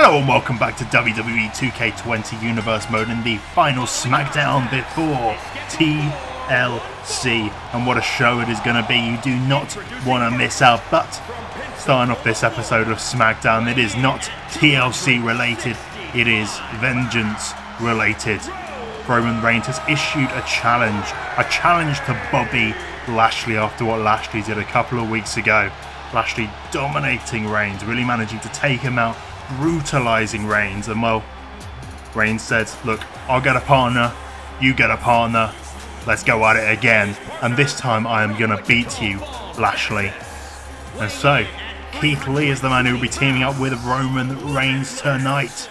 Hello and welcome back to WWE 2K20 Universe Mode in the final Smackdown before TLC. And what a show it is going to be. You do not want to miss out. But starting off this episode of Smackdown, it is not TLC related. It is Vengeance related. Roman Reigns has issued a challenge to Bobby Lashley after what Lashley did a couple of weeks ago. Lashley dominating Reigns, really managing to take him out, brutalizing Reigns, and well, Reigns said, look, I'll get a partner, you get a partner, let's go at it again, and this time I am gonna beat you, Lashley. And so, Keith Lee is the man who will be teaming up with Roman Reigns tonight.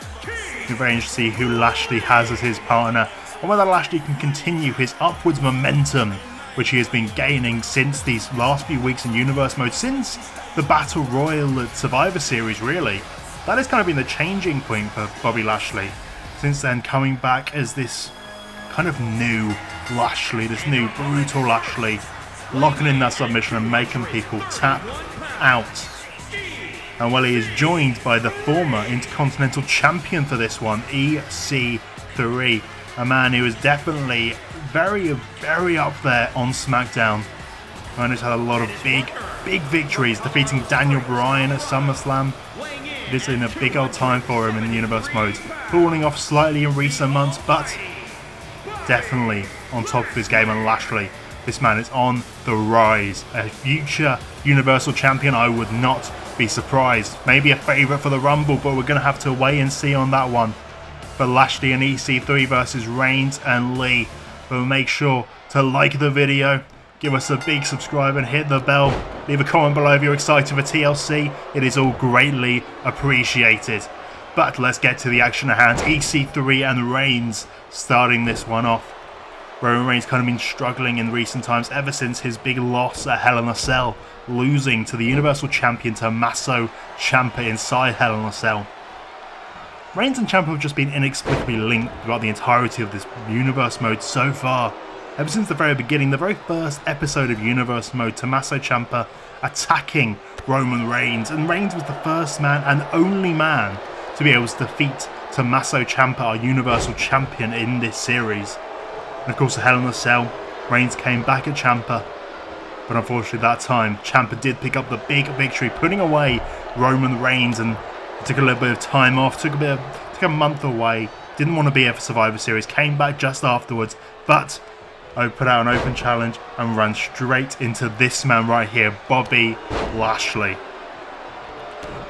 We've arranged to see who Lashley has as his partner, and whether Lashley can continue his upwards momentum which he has been gaining since these last few weeks in Universe Mode, since the Battle Royal at Survivor Series, really. That has kind of been the changing point for Bobby Lashley. Since then, coming back as this kind of new Lashley, this new brutal Lashley, locking in that submission and making people tap out. And well, he is joined by the former Intercontinental Champion for this one, EC3, a man who is definitely very up there on SmackDown. And he's had a lot of big victories, defeating Daniel Bryan at SummerSlam. It is in a big old time for him in the Universe Mode. Falling off slightly in recent months, but definitely on top of his game. And Lashley, this man is on the rise. A future Universal Champion, I would not be surprised. Maybe a favourite for the Rumble, but we're going to have to wait and see on that one. But Lashley and EC3 versus Reigns and Lee. But make sure to like the video, give us a big subscribe and hit the bell. Leave a comment below if you're excited for TLC. It is all greatly appreciated. But let's get to the action at hand. EC3 and Reigns starting this one off. Roman Reigns kind of been struggling in recent times ever since his big loss at Hell in a Cell, losing to the Universal Champion Tommaso Ciampa inside Hell in a Cell. Reigns and Ciampa have just been inexplicably linked throughout the entirety of this Universe Mode so far. Ever since the very beginning, the very first episode of Universe Mode, Tommaso Ciampa attacking Roman Reigns, and Reigns was the first man and only man to be able to defeat Tommaso Ciampa, our Universal Champion in this series. And of course, at Hell in a Cell, Reigns came back at Ciampa, but unfortunately that time, Ciampa did pick up the big victory, putting away Roman Reigns, and took a little bit of time off, took a month away, didn't want to be here for Survivor Series, came back just afterwards, but I put out an open challenge and ran straight into this man right here, Bobby Lashley.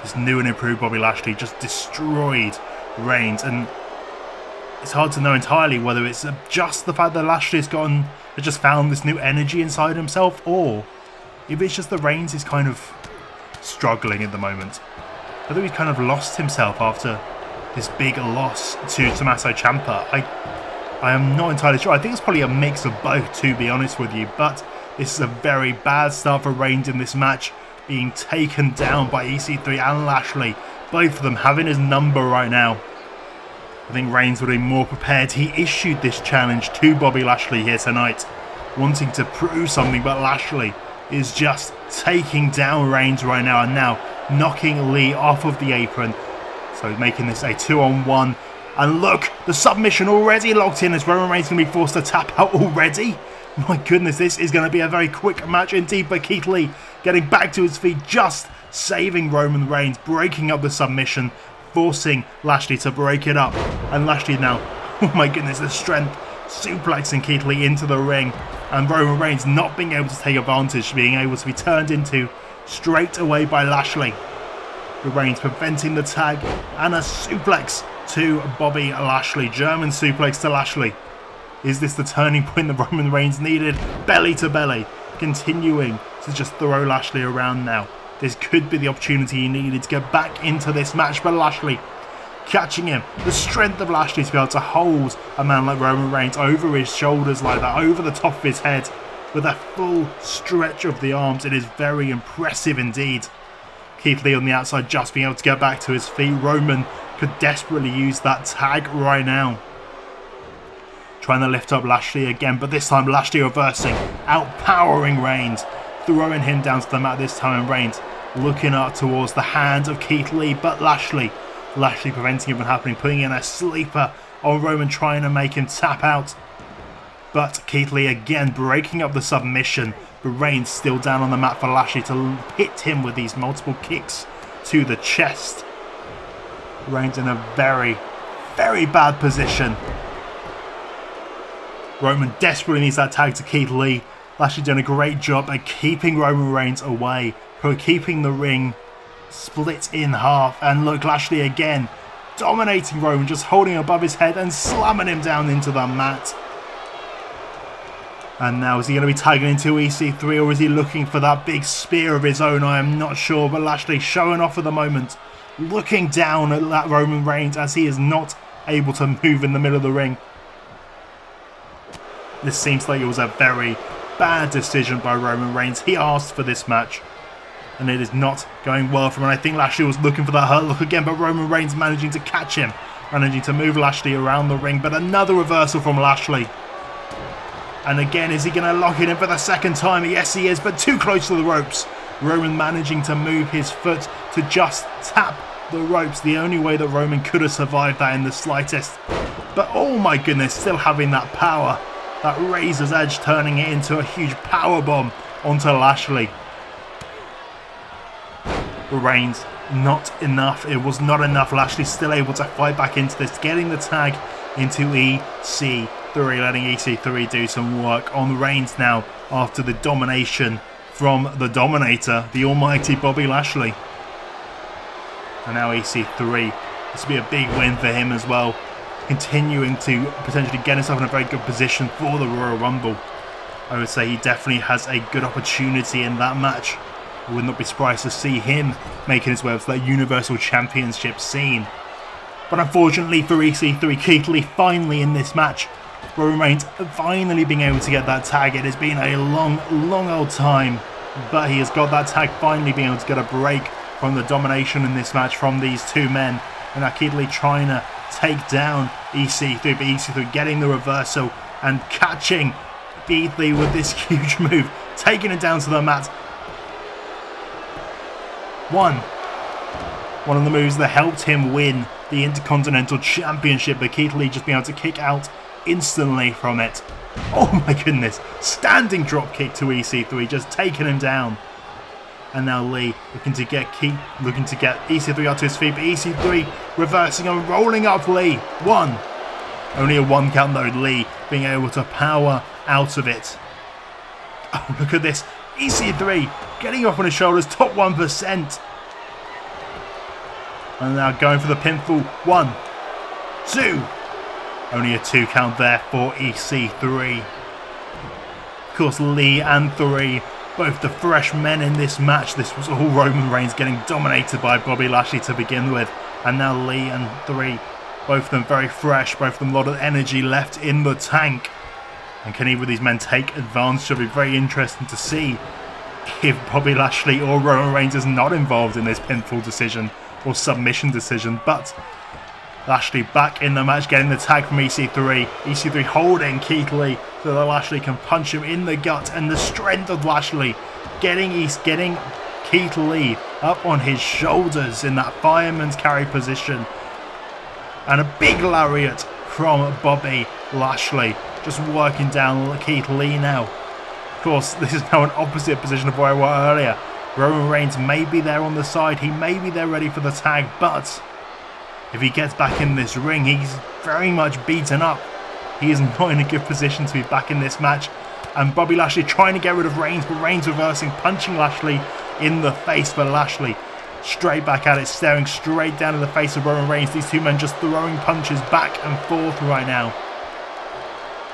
This new and improved Bobby Lashley just destroyed Reigns, and it's hard to know entirely whether it's just the fact that Lashley has just found this new energy inside himself, or if it's just that Reigns is kind of struggling at the moment. Whether he's kind of lost himself after this big loss to Tommaso Ciampa, I am not entirely sure. I think it's probably a mix of both, to be honest with you, but this is a very bad start for Reigns in this match, being taken down by EC3 and Lashley, both of them having his number right now. I think Reigns would be more prepared. He issued this challenge to Bobby Lashley here tonight, wanting to prove something, but Lashley is just taking down Reigns right now, and now knocking Lee off of the apron. So making this a 2-on-1. And look, the submission already locked in as Roman Reigns going to be forced to tap out already. My goodness, this is going to be a very quick match indeed. But Keith Lee getting back to his feet, just saving Roman Reigns, breaking up the submission, forcing Lashley to break it up. And Lashley now, oh my goodness, the strength, suplexing Keith Lee into the ring. And Roman Reigns not being able to take advantage, being able to be turned into straight away by Lashley. Reigns preventing the tag, and a suplex to Bobby Lashley. German suplex to Lashley. Is this the turning point that Roman Reigns needed? Belly to belly. Continuing to just throw Lashley around now. This could be the opportunity he needed to get back into this match, but Lashley catching him. The strength of Lashley to be able to hold a man like Roman Reigns over his shoulders like that, over the top of his head, with a full stretch of the arms. It is very impressive indeed. Keith Lee on the outside just being able to get back to his feet. Roman could desperately use that tag right now. Trying to lift up Lashley again, but this time Lashley reversing, outpowering Reigns, throwing him down to the mat this time, and Reigns looking up towards the hand of Keith Lee, but Lashley Lashley preventing it from happening, putting in a sleeper on Roman, trying to make him tap out. But Keith Lee again breaking up the submission. But Reigns still down on the mat for Lashley to hit him with these multiple kicks to the chest. Reigns in a very, very bad position. Roman desperately needs that tag to Keith Lee. Lashley doing a great job at keeping Roman Reigns away, keeping the ring split in half. And look, Lashley again dominating Roman, just holding him above his head and slamming him down into the mat. And now is he going to be tagging into EC3, or is he looking for that big spear of his own? I am not sure, but Lashley showing off at the moment, looking down at that Roman Reigns as he is not able to move in the middle of the ring. This seems like it was a very bad decision by Roman Reigns. He asked for this match, and it is not going well for him. And I think Lashley was looking for that hurt look again, but Roman Reigns managing to catch him, managing to move Lashley around the ring. But another reversal from Lashley. And again, is he going to lock it in for the second time? Yes, he is, but too close to the ropes. Roman managing to move his foot to just tap the ropes. The only way that Roman could have survived that in the slightest. But oh my goodness, still having that power. That razor's edge, turning it into a huge power bomb onto Lashley. Reigns, not enough. It was not enough. Lashley still able to fight back into this, getting the tag into EC3, letting EC3 do some work on Reigns now after the domination from the Dominator, the almighty Bobby Lashley. And now EC3, this will be a big win for him as well, continuing to potentially get himself in a very good position for the Royal Rumble. I would say he definitely has a good opportunity in that match. I would not be surprised to see him making his way up to that Universal Championship scene. But unfortunately for EC3, Keith Lee finally in this match. Roman Reigns finally being able to get that tag. It has been a long, long old time, but he has got that tag, finally being able to get a break from the domination in this match from these two men. And now Keith Lee trying to take down EC3, but EC3 getting the reversal and catching Keith Lee with this huge move, taking it down to the mat. One of the moves that helped him win the Intercontinental Championship, but Keith Lee just being able to kick out instantly from it. Oh my goodness, standing drop kick to EC3, just taking him down. And now Lee looking to get EC3 up to his feet, but EC3 reversing and rolling up Lee. Only a 1 count though, Lee being able to power out of it. Oh, look at this. EC3 getting off on his shoulders, top 1%. And now going for the pinfall. 1, 2. Only a 2 count there for EC3. Of course, Lee and 3, both the fresh men in this match. This was all Roman Reigns getting dominated by Bobby Lashley to begin with. And now Lee and 3, both of them very fresh, both of them a lot of energy left in the tank. And can either of these men take advantage? It'll be very interesting to see if Bobby Lashley or Roman Reigns is not involved in this pinfall decision or submission decision. But Lashley back in the match, getting the tag from EC3. EC3 holding Keith Lee so that Lashley can punch him in the gut. And the strength of Lashley getting Keith Lee up on his shoulders in that fireman's carry position. And a big lariat from Bobby Lashley, just working down Keith Lee now. Of course, this is now an opposite position of where I was earlier. Roman Reigns may be there on the side, he may be there ready for the tag, but if he gets back in this ring, he's very much beaten up. He is not in a good position to be back in this match. And Bobby Lashley trying to get rid of Reigns, but Reigns reversing, punching Lashley in the face. But Lashley straight back at it, staring straight down in the face of Roman Reigns. These two men just throwing punches back and forth right now.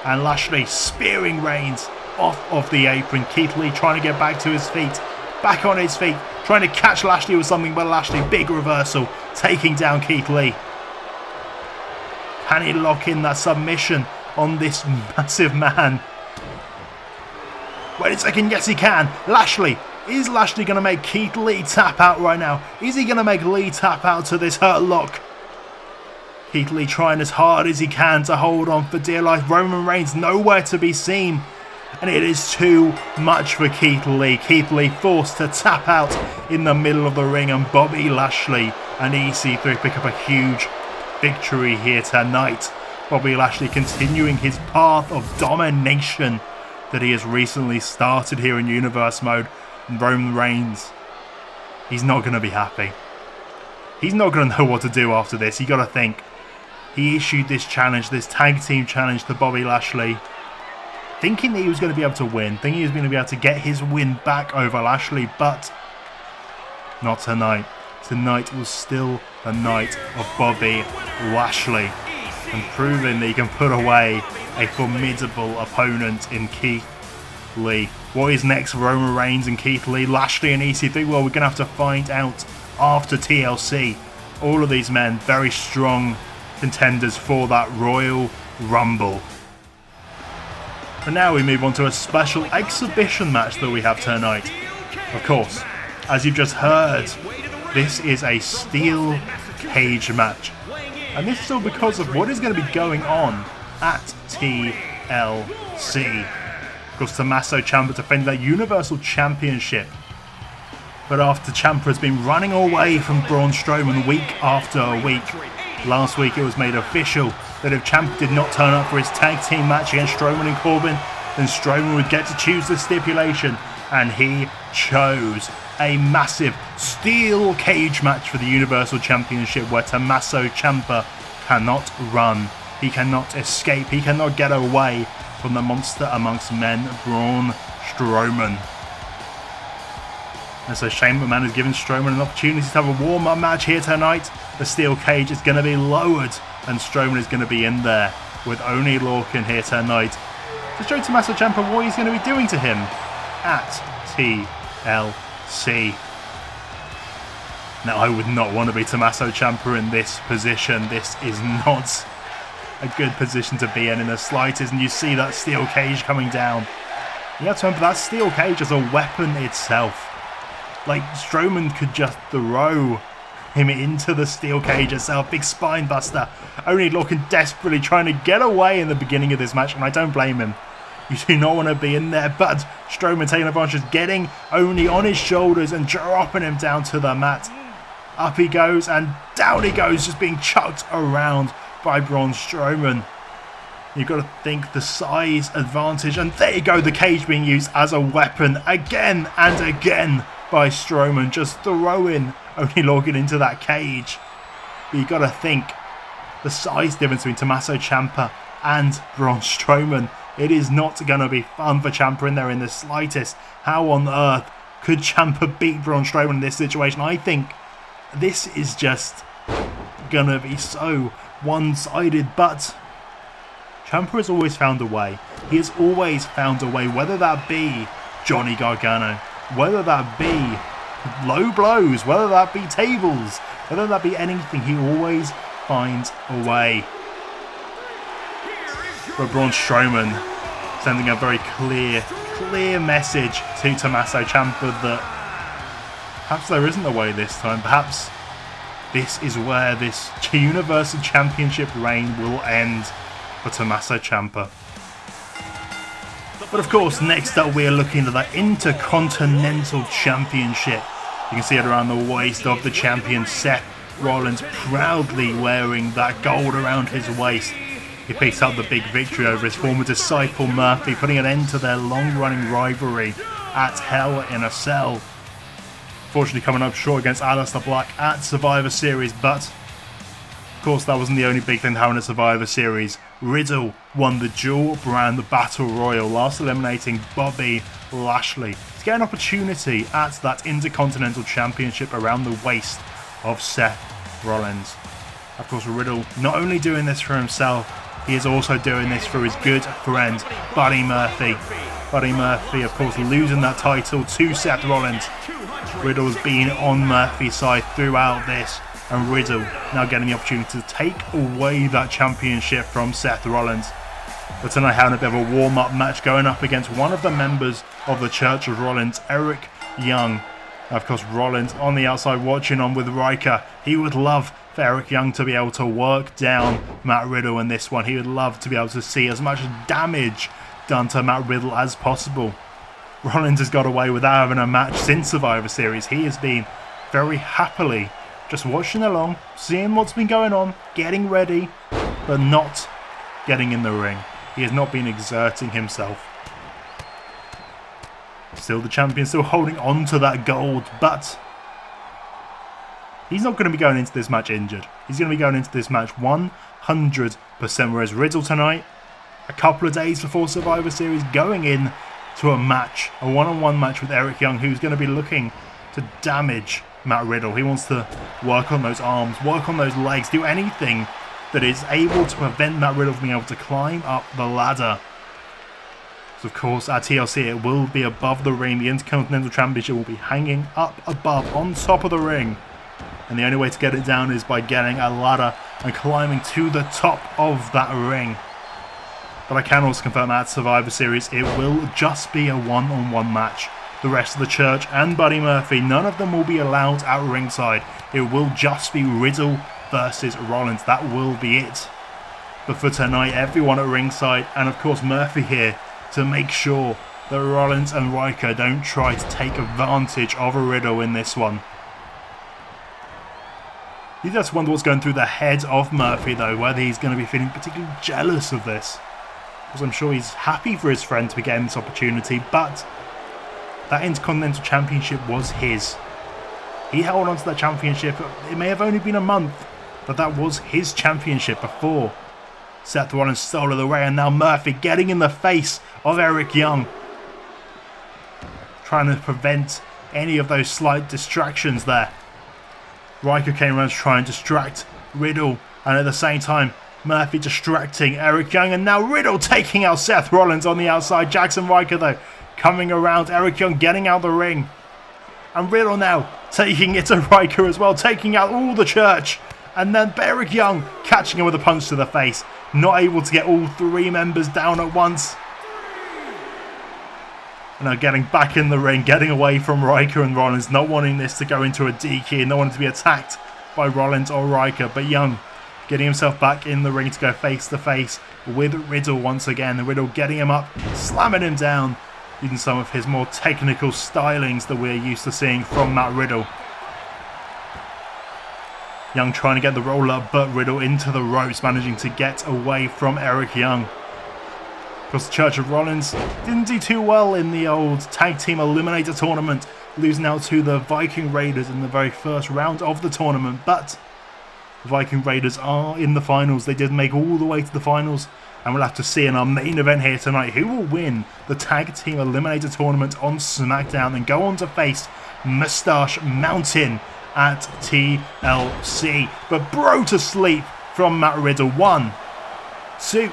And Lashley spearing Reigns off of the apron. Keith Lee trying to get back to his feet. Back on his feet, trying to catch Lashley with something, but Lashley, big reversal, taking down Keith Lee. Can he lock in that submission on this massive man? Wait a second, yes he can. Lashley, is Lashley going to make Keith Lee tap out right now? Is he going to make Lee tap out to this hurt lock? Keith Lee trying as hard as he can to hold on for dear life. Roman Reigns nowhere to be seen. and it is too much for Keith Lee. Keith Lee forced to tap out in the middle of the ring, and Bobby Lashley and EC3 pick up a huge victory here tonight. Bobby Lashley continuing his path of domination that he has recently started here in Universe Mode. Roman Reigns, he's not going to be happy. He's not going to know what to do after this. You got to think, he issued this challenge, this tag team challenge to Bobby Lashley, thinking that he was going to be able to win, thinking he was going to be able to get his win back over Lashley, but not tonight. Tonight was still the night of Bobby Lashley, and proving that he can put away a formidable opponent in Keith Lee. What is next for Roman Reigns and Keith Lee, Lashley and EC3? Well, we're going to have to find out after TLC. All of these men, very strong contenders for that Royal Rumble. But now we move on to a special exhibition match that we have tonight. Of course, as you've just heard, this is a steel cage match. And this is all because of what is going to be going on at TLC. Of course, Tommaso Ciampa defending that Universal Championship. But after Ciampa has been running away from Braun Strowman week after week, last week it was made official that if Ciampa did not turn up for his tag team match against Strowman and Corbin, then Strowman would get to choose the stipulation. And he chose a massive steel cage match for the Universal Championship where Tommaso Ciampa cannot run, he cannot escape, he cannot get away from the monster amongst men, Braun Strowman. And so Shane McMahon has given Strowman an opportunity to have a warm-up match here tonight. The steel cage is going to be lowered and Strowman is going to be in there with Oney Lorcan here tonight to show Tommaso Ciampa what he's going to be doing to him at TLC. Now, I would not want to be Tommaso Ciampa in this position. This is not a good position to be in the slightest, and you see that steel cage coming down. You have to remember that steel cage is a weapon itself. Like, Strowman could just throw him into the steel cage itself. Big spine buster. Oney Lorcan desperately trying to get away in the beginning of this match, and I don't blame him. You do not want to be in there, but Strowman taking advantage, getting Oney on his shoulders and dropping him down to the mat. Up he goes and down he goes, just being chucked around by Braun Strowman. You've got to think the size advantage, and there you go, the cage being used as a weapon again and again by Strowman, just throwing Oney Lorcan into that cage. But you've got to think the size difference between Tommaso Ciampa and Braun Strowman. It is not going to be fun for Ciampa in there in the slightest. How on earth could Ciampa beat Braun Strowman in this situation? I think this is just going to be so one-sided, but Ciampa has always found a way. He has always found a way, whether that be Johnny Gargano, whether that be low blows, whether that be tables, whether that be anything, he always finds a way. But Braun Strowman sending a very clear message to Tommaso Ciampa that perhaps there isn't a way this time. Perhaps this is where this Universal Championship reign will end for Tommaso Ciampa. But of course, next up we are looking at the Intercontinental Championship. You can see it around the waist of the champion, Seth Rollins, proudly wearing that gold around his waist. He picks up the big victory over his former disciple Murphy, putting an end to their long-running rivalry at Hell in a Cell. Fortunately coming up short against Aleister Black at Survivor Series, but of course that wasn't the only big thing to happen at Survivor Series. Riddle won the dual brand Battle Royal, last eliminating Bobby Lashley to get an opportunity at that Intercontinental Championship around the waist of Seth Rollins. Of course, Riddle not only doing this for himself, he is also doing this for his good friend Buddy Murphy. Buddy Murphy, of course, losing that title to Seth Rollins. Riddle's been on Murphy's side throughout this, and Riddle now getting the opportunity to take away that championship from Seth Rollins. But tonight having a bit of a warm-up match going up against one of the members of the Church of Rollins, Eric Young. Of course, Rollins on the outside watching on with Riker. He would love for Eric Young to be able to work down Matt Riddle in this one. He would love to be able to see as much damage done to Matt Riddle as possible. Rollins has got away without having a match since Survivor Series. He has been very happily just watching along, seeing what's been going on, getting ready, but not getting in the ring. He has not been exerting himself. Still the champion, still holding on to that gold, but he's not going to be going into this match injured. He's going to be going into this match 100%, whereas Riddle tonight, a couple of days before Survivor Series, going in to a match, a one-on-one match with Eric Young, who's going to be looking to damage Matt Riddle. He wants to work on those arms, work on those legs, do anything that is able to prevent Matt Riddle from being able to climb up the ladder. So of course, at TLC, it will be above the ring. The Intercontinental Championship will be hanging up above, on top of the ring. And the only way to get it down is by getting a ladder and climbing to the top of that ring. But I can also confirm at Survivor Series, it will just be a one-on-one match. The rest of the Church and Buddy Murphy, none of them will be allowed at ringside. It will just be Riddle versus Rollins. That will be it. But for tonight, everyone at ringside, and of course Murphy here, to make sure that Rollins and Riker don't try to take advantage of a Riddle in this one. You just wonder what's going through the head of Murphy though, whether he's going to be feeling particularly jealous of this. Because I'm sure he's happy for his friend to be getting this opportunity, but that Intercontinental Championship was his. He held on to that championship. It may have only been a month, but that was his championship before Seth Rollins stole it away, and now Murphy getting in the face of Eric Young, trying to prevent any of those slight distractions there. Riker came around to try and distract Riddle, and at the same time Murphy distracting Eric Young, and now Riddle taking out Seth Rollins on the outside. Jackson Riker though coming around, Eric Young getting out the ring, and Riddle now taking it to Riker as well, taking out all the Church, and then Eric Young catching him with a punch to the face, not able to get all three members down at once. And now getting back in the ring, getting away from Riker and Rollins, not wanting this to go into a DQ, not wanting to be attacked by Rollins or Riker, but Young getting himself back in the ring to go face to face with Riddle once again. And Riddle getting him up, slamming him down, using some of his more technical stylings that we're used to seeing from Matt Riddle. Young trying to get the roll up, but Riddle into the ropes, managing to get away from Eric Young. Because the Church of Rollins didn't do too well in the old Tag Team Eliminator Tournament, losing out to the Viking Raiders in the very first round of the tournament. But the Viking Raiders are in the finals. They did make all the way to the finals, and we'll have to see in our main event here tonight who will win the Tag Team Eliminator Tournament on Smackdown and go on to face Mustache Mountain at TLC. But bro to sleep from Matt Riddle. 1, 2.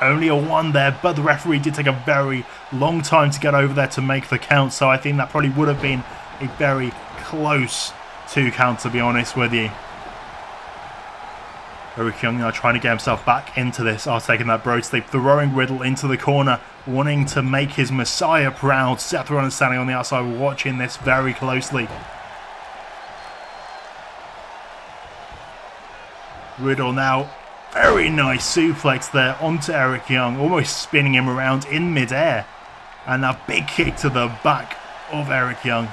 Only a 1 there, but the referee did take a very long time to get over there to make the count, so I think that probably would have been a very close 2 count, to be honest with you. Eric Young now trying to get himself back into this, taking that bro sleep, throwing Riddle into the corner, wanting to make his Messiah proud. Seth Rollins standing on the outside watching this very closely. Riddle now, very nice suplex there onto Eric Young, almost spinning him around in midair. And a big kick to the back of Eric Young.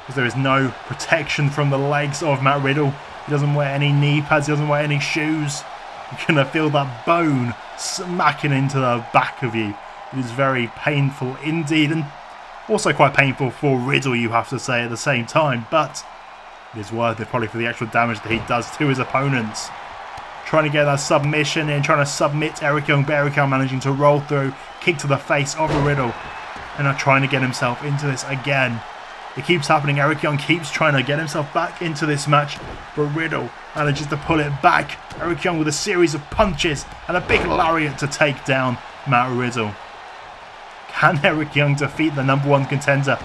Because there is no protection from the legs of Matt Riddle. He doesn't wear any knee pads, he doesn't wear any shoes. You're going to feel that bone smacking into the back of you. It is very painful indeed, and also quite painful for Riddle, you have to say, at the same time. But it is worth it probably for the actual damage that he does to his opponents. Trying to get that submission in, trying to submit Eric Young, but Eric Young managing to roll through, kick to the face of Riddle, and now trying to get himself into this again. It keeps happening. Eric Young keeps trying to get himself back into this match, but Riddle manages to pull it back. Eric Young with a series of punches and a big lariat to take down Matt Riddle. Can Eric Young defeat the #1 contender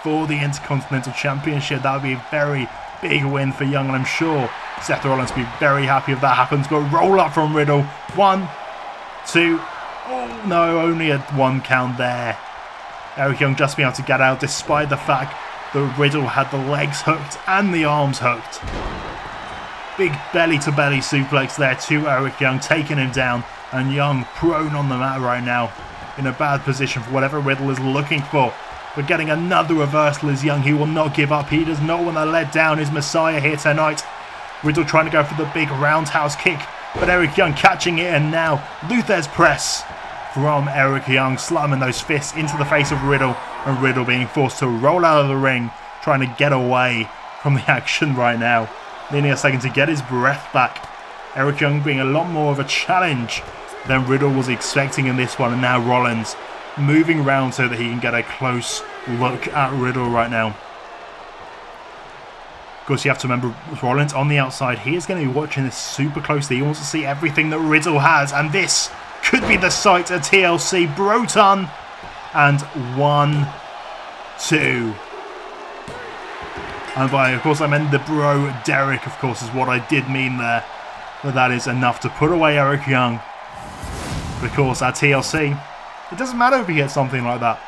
for the Intercontinental Championship? That would be a very big win for Young, and I'm sure Seth Rollins will be very happy if that happens. Got a roll up from Riddle. 1, 2. Oh no, only a 1 count there. Eric Young just being able to get out despite the fact that Riddle had the legs hooked and the arms hooked. Big belly-to-belly suplex there to Eric Young, taking him down. And Young prone on the mat right now, in a bad position for whatever Riddle is looking for. But getting another reversal is Young. He will not give up. He does not want to let down his Messiah here tonight. Riddle trying to go for the big roundhouse kick, but Eric Young catching it, and now Luther's press from Eric Young, slamming those fists into the face of Riddle, and Riddle being forced to roll out of the ring, trying to get away from the action right now. Needing a second to get his breath back. Eric Young being a lot more of a challenge than Riddle was expecting in this one, and now Rollins moving around so that he can get a close look at Riddle right now. Of course, you have to remember Rollins on the outside. He is going to be watching this super closely. He wants to see everything that Riddle has, and this could be the site of TLC. Broton, and 1, 2. And by, of course, I meant the bro Derek, of course, is what I did mean there. But that is enough to put away Eric Young. Of course, at TLC, it doesn't matter if you get something like that.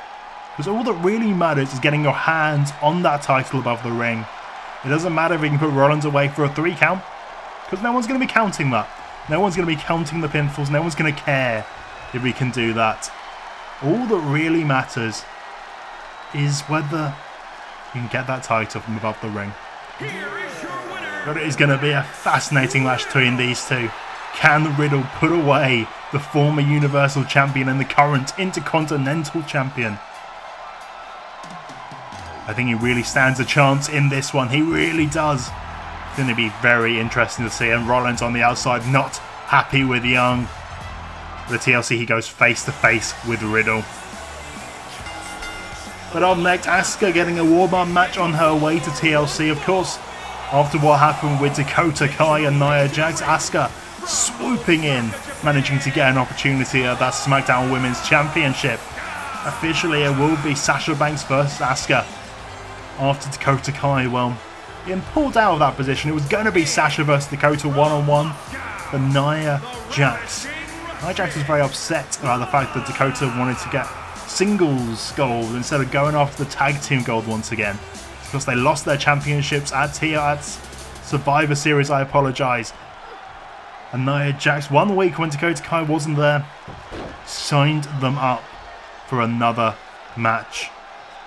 Because all that really matters is getting your hands on that title above the ring. It doesn't matter if you can put Rollins away for a 3 count. Because no one's going to be counting that. No one's going to be counting the pinfalls. No one's going to care if we can do that. All that really matters is whether you can get that title from above the ring. But it is going to be a fascinating match between these two. Can Riddle put away the former Universal Champion and the current Intercontinental Champion? I think he really stands a chance in this one. He really does. It's going to be very interesting to see. And Rollins on the outside, not happy with Young. The TLC, he goes face to face with Riddle. But on next, Asuka getting a warm-up match on her way to TLC, of course. After what happened with Dakota Kai and Nia Jax, Asuka swooping in, managing to get an opportunity at that SmackDown Women's Championship. Officially, it will be Sasha Banks versus Asuka. After Dakota Kai, well, getting pulled out of that position. It was going to be Sasha versus Dakota one-on-one, but Nia Jax. Nia Jax was very upset about the fact that Dakota wanted to get singles gold instead of going after the tag team gold once again. Because they lost their championships at Survivor Series, I apologise. And Nia Jax, 1 week when Dakota Kai wasn't there, signed them up for another match.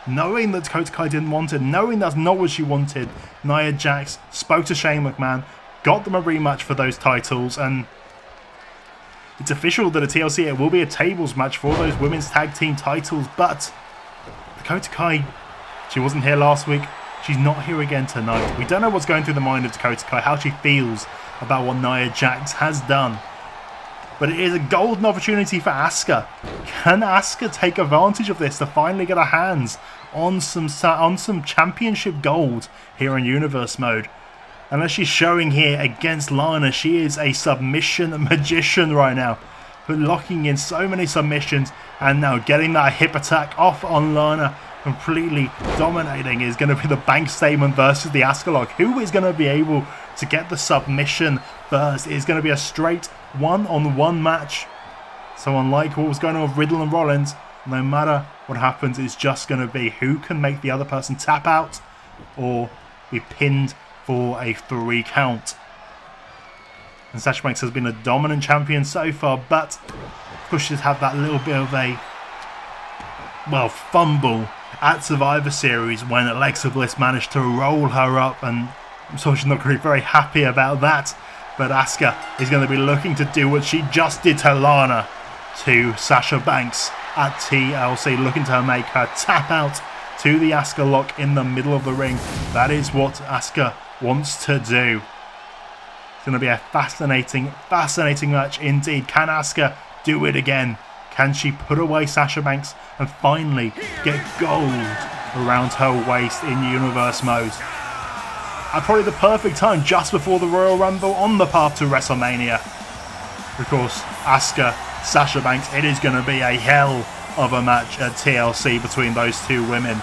Knowing that Dakota Kai didn't want it, knowing that's not what she wanted, Nia Jax spoke to Shane McMahon, got them a rematch for those titles, and it's official that at TLC it will be a tables match for those women's tag team titles. But Dakota Kai, she wasn't here last week, she's not here again tonight. We don't know what's going through the mind of Dakota Kai, how she feels about what Nia Jax has done. But it is a golden opportunity for Asuka. Can Asuka take advantage of this to finally get her hands on some championship gold here in Universe Mode? Unless she's showing here against Lana, she is a submission magician right now. But locking in so many submissions and now getting that hip attack off on Lana, completely dominating, is going to be the bank statement versus the Asuka lock. Who is going to be able to get the submission first? It is going to be a straight one-on-one match. So unlike what was going on with Riddle and Rollins, no matter what happens, it's just going to be who can make the other person tap out or be pinned for a 3 count. And Sasha Banks has been a dominant champion so far, but of course she's had that little bit of a, well, fumble at Survivor Series when Alexa Bliss managed to roll her up, and I'm sure she's not going to be very happy about that. But Asuka is going to be looking to do what she just did to Lana to Sasha Banks at TLC, looking to make her tap out to the Asuka lock in the middle of the ring. That is what Asuka wants to do. It's going to be a fascinating match indeed. Can Asuka do it again? Can she put away Sasha Banks and finally get gold around her waist in Universe Mode? At probably the perfect time, just before the Royal Rumble on the path to WrestleMania. Of course, Asuka, Sasha Banks, it is going to be a hell of a match at TLC between those two women.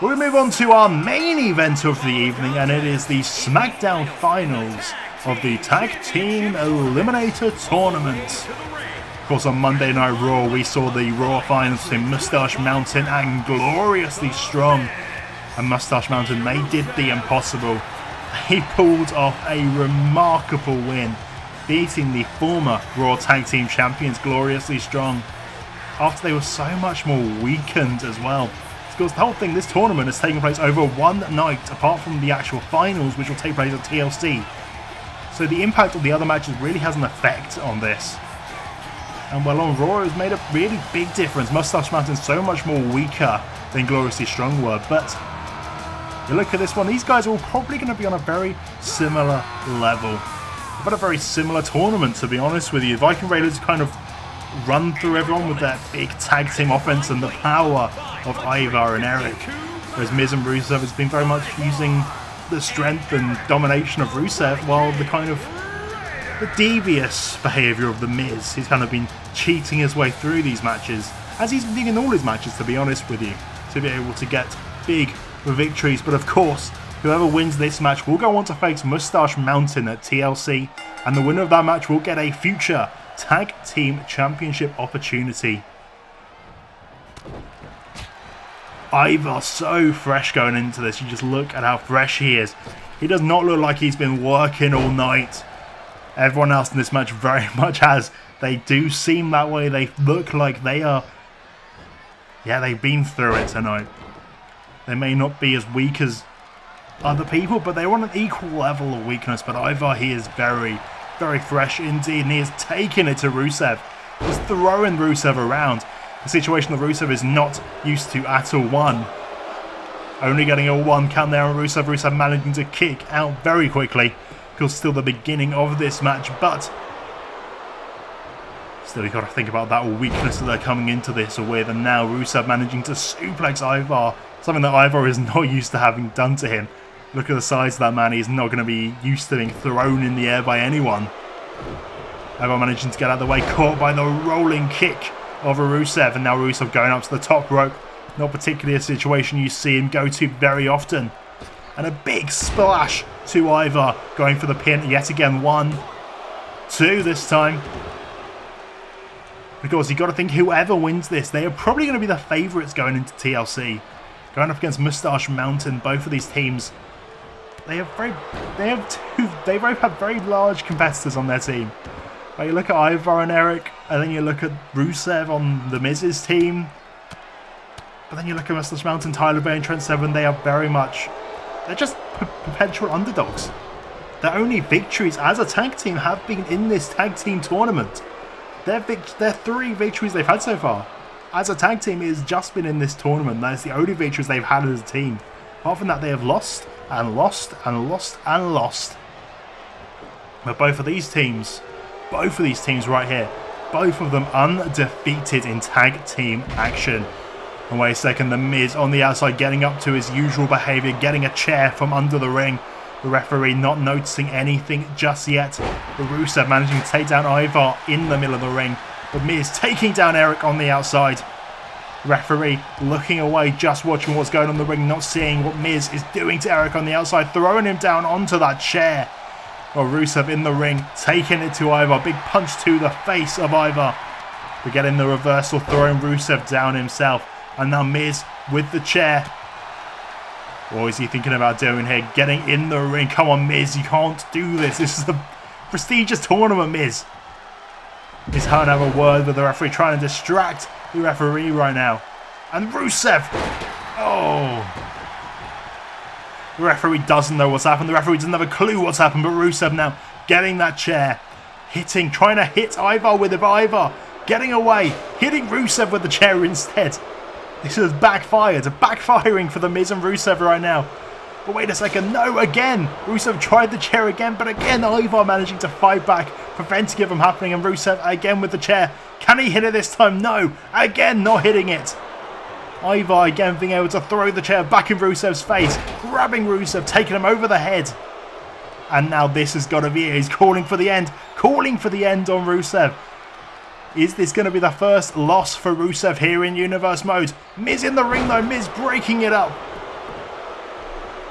We'll move on to our main event of the evening, and it is the SmackDown Finals of the Tag Team Eliminator Tournament. Of course, on Monday Night Raw, we saw the Raw Finals between Mustache Mountain and Gloriously Strong. And Mustache Mountain, they did the impossible. He pulled off a remarkable win, beating the former Raw Tag Team Champions Gloriously Strong after they were so much more weakened as well. Because the whole thing, this tournament is taking place over one night, apart from the actual finals, which will take place at TLC. So the impact of the other matches really has an effect on this. And well, on Raw, it's made a really big difference. Mustache Mountain's so much more weaker than Gloriously Strong were, but you look at this one, these guys are all probably going to be on a very similar level. They've had a very similar tournament, to be honest with you. Viking Raiders kind of run through everyone with their big tag team offense and the power of Ivar and Eric. Whereas Miz and Rusev has been very much using the strength and domination of Rusev, while the kind of the devious behaviour of the Miz, he's kind of been cheating his way through these matches, as he's been doing in all his matches, to be honest with you, to be able to get big victories. But of course, whoever wins this match will go on to face Mustache Mountain at TLC, and the winner of that match will get a future Tag Team Championship opportunity. Ivar so fresh going into this. You just look at how fresh he is. He does not look like he's been working all night. Everyone else in this match very much has. They do seem that way. They look like they are... yeah, they've been through it tonight. They may not be as weak as other people, but they're on an equal level of weakness. But Ivar, he is very, very fresh indeed, and he is taking it to Rusev. He's throwing Rusev around. A situation that Rusev is not used to at all. One. Only getting a 1 count there on Rusev. Rusev managing to kick out very quickly. Because still the beginning of this match, but still you've got to think about that weakness that they're coming into this with, and now Rusev managing to suplex Ivar, something that Ivar is not used to having done to him. Look at the size of that man. He's not going to be used to being thrown in the air by anyone. Ivar managing to get out of the way, caught by the rolling kick of Rusev, and now Rusev going up to the top rope. Not particularly a situation you see him go to very often. And a big splash to Ivar, going for the pin yet again. 1, 2 this time. Because you've got to think whoever wins this, they are probably going to be the favourites going into TLC. Going up against Mustache Mountain, both of these teams, they both have very large competitors on their team. But you look at Ivar and Eric, and then you look at Rusev on the Miz's team. But then you look at Mustache Mountain, Tyler Bate and Trent Seven, they are very much... they're just perpetual underdogs. Their only victories as a tag team have been in this tag team tournament. Their 3 victories they've had so far as a tag team has just been in this tournament. That is the only victories they've had as a team. Apart from that, they have lost and lost and lost and lost. But both of these teams right here, both of them undefeated in tag team action. And wait a second, the Miz on the outside getting up to his usual behaviour, getting a chair from under the ring. The referee not noticing anything just yet. But Rusev managing to take down Ivar in the middle of the ring. The Miz taking down Eric on the outside. Referee looking away, just watching what's going on in the ring, not seeing what Miz is doing to Eric on the outside, throwing him down onto that chair. Well, Rusev in the ring, taking it to Ivar. Big punch to the face of Ivar. But getting the reversal, throwing Rusev down himself. And now Miz with the chair. What is he thinking about doing here? Getting in the ring. Come on, Miz. You can't do this. This is a prestigious tournament, Miz. He's trying to have a word with the referee, trying to distract the referee right now. And Rusev. Oh. The referee doesn't know what's happened. The referee doesn't have a clue what's happened. But Rusev now getting that chair. Hitting, trying to hit Ivar with it. But Ivar getting away. Hitting Rusev with the chair instead. This is backfired. Backfiring for the Miz and Rusev right now. But wait a second. No, again. Rusev tried the chair again. But again, Ivar managing to fight back, preventing it from happening. And Rusev again with the chair. Can he hit it this time? No. Again, not hitting it. Ivar again being able to throw the chair back in Rusev's face. Grabbing Rusev, taking him over the head. And now this has got to be it. He's calling for the end. Calling for the end on Rusev. Is this going to be the first loss for Rusev here in Universe Mode? Miz in the ring though, Miz breaking it up.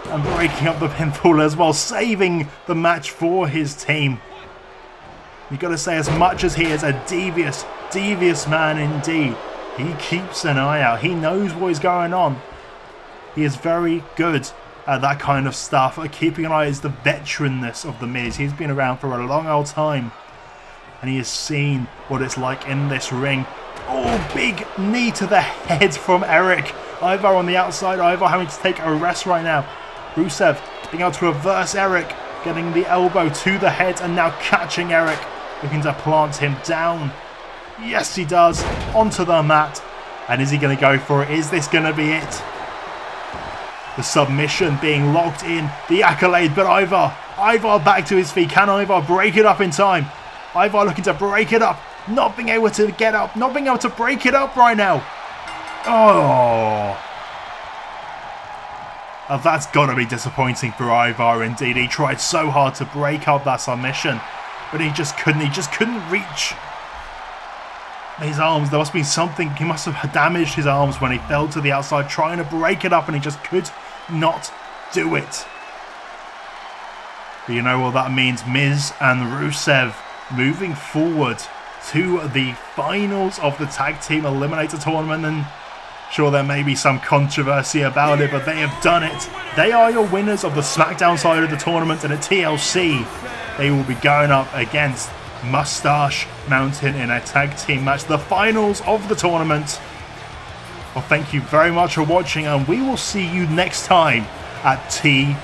And breaking up the pinfall as well, saving the match for his team. You've got to say, as much as he is a devious man indeed, he keeps an eye out. He knows what is going on. He is very good at that kind of stuff. Keeping an eye is the veteranness of The Miz. He's been around for a long old time, and he has seen what it's like in this ring. Oh, big knee to the head from Eric. Ivar on the outside. Ivar having to take a rest right now. Rusev being able to reverse Eric, getting the elbow to the head and now catching Eric, looking to plant him down. Yes, he does. Onto the mat. And is he going to go for it? Is this going to be it? The submission being locked in. The accolade, but Ivar back to his feet. Can Ivar break it up in time? Ivar looking to break it up. Not being able to get up. Not being able to break it up right now. Oh, that's got to be disappointing for Ivar indeed. He tried so hard to break up that submission, but he just couldn't. He just couldn't reach his arms. There must be something. He must have damaged his arms when he fell to the outside trying to break it up, and he just could not do it. But you know what that means? Miz and Rusev moving forward to the finals of the Tag Team Eliminator Tournament, and sure, there may be some controversy about it, but they have done it. They are your winners of the Smackdown side of the tournament, and at TLC, they will be going up against Mustache Mountain in a tag team match, the finals of the tournament. Well, thank you very much for watching, and we will see you next time at TLC.